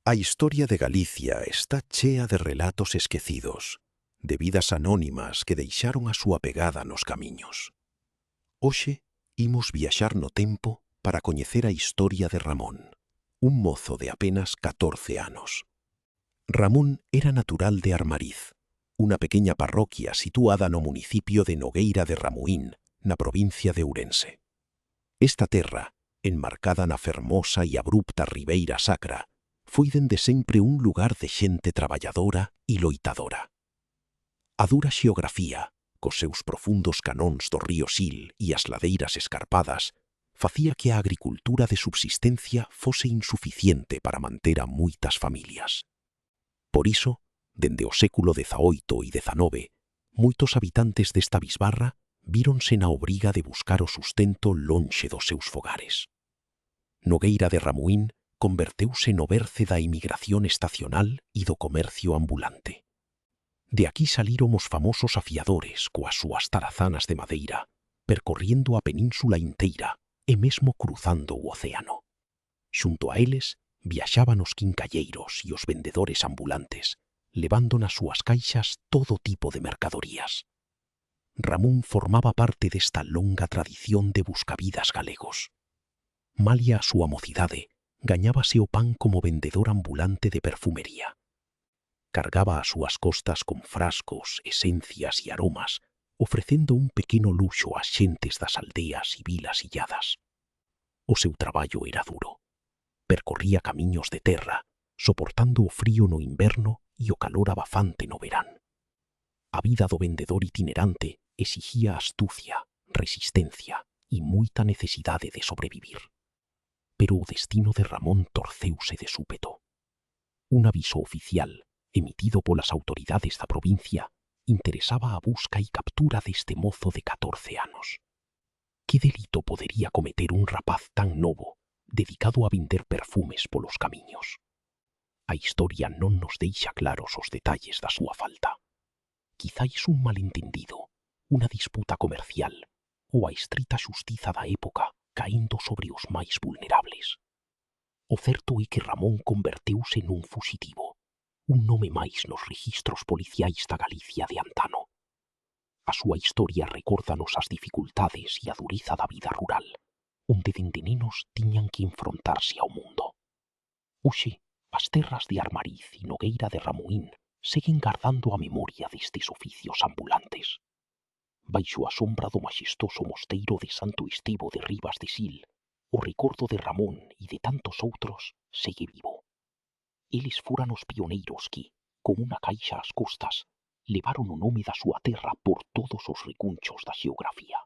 A historia de Galicia está chea de relatos esquecidos, de vidas anónimas que deixaron a súa pegada nos camiños. Hoxe imos viaxar no tempo para coñecer a historia de Ramón, un mozo de apenas 14 anos. Ramón era natural de Armariz, unha pequena parroquia situada no municipio de Nogueira de Ramuín, na provincia de Ourense. Esta terra, enmarcada na fermosa e abrupta Ribeira Sacra, foi dende sempre un lugar de xente traballadora e loitadora. A dura xeografía, cos seus profundos canóns do río Sil e as ladeiras escarpadas, facía que a agricultura de subsistencia fose insuficiente para manter a moitas familias. Por iso, dende o século XVIII e XIX, moitos habitantes desta bisbarra víronse na obriga de buscar o sustento lonxe dos seus fogares. Nogueira de Ramuín converteuse no berce da emigración estacional e do comercio ambulante. De aquí saliron os famosos afiadores coas súas tarazanas de madeira, percorriendo a península inteira e mesmo cruzando o océano. Xunto a eles viaxaban os quincalleiros e os vendedores ambulantes, levando nas súas caixas todo tipo de mercadorías. Ramón formaba parte desta longa tradición de buscavidas galegos. Malia a súa mocidade, gañábase o pan como vendedor ambulante de perfumería. Cargaba as súas costas con frascos, esencias e aromas, ofrecendo un pequeno luxo ás xentes das aldeas e vilas illadas. O seu traballo era duro. Percorría camiños de terra, soportando o frío no inverno e o calor abafante no verán. A vida do vendedor itinerante exigía astucia, resistencia e moita necesidade de sobrevivir. Pero o destino de Ramón torceuse de súpeto. Un aviso oficial, emitido polas autoridades da provincia, interesaba a busca e captura deste mozo de 14 anos. Que delito podería cometer un rapaz tan novo, dedicado a vender perfumes polos camiños? A historia non nos deixa claros os detalles da súa falta. Quizáis un malentendido, unha disputa comercial, ou a estrita xustiza da época caíndo sobre os máis vulnerables. O certo é que Ramón converteuse nun fuxitivo, un nome máis nos rexistros policiais da Galicia de antano. A súa historia recórdanos as dificultades e a dureza da vida rural, onde dende nenos tiñan que enfrontarse ao mundo. Hoxe, as terras de Armariz e Nogueira de Ramuín seguen gardando a memoria destes oficios ambulantes. Baixo a sombra do maxestoso mosteiro de Santo Estevo de Ribas de Sil, o recordo de Ramón e de tantos outros segue vivo. Eles foran os pioneiros que, con unha caixa ás costas, levaron o nome da súa terra por todos os recunchos da xeografía.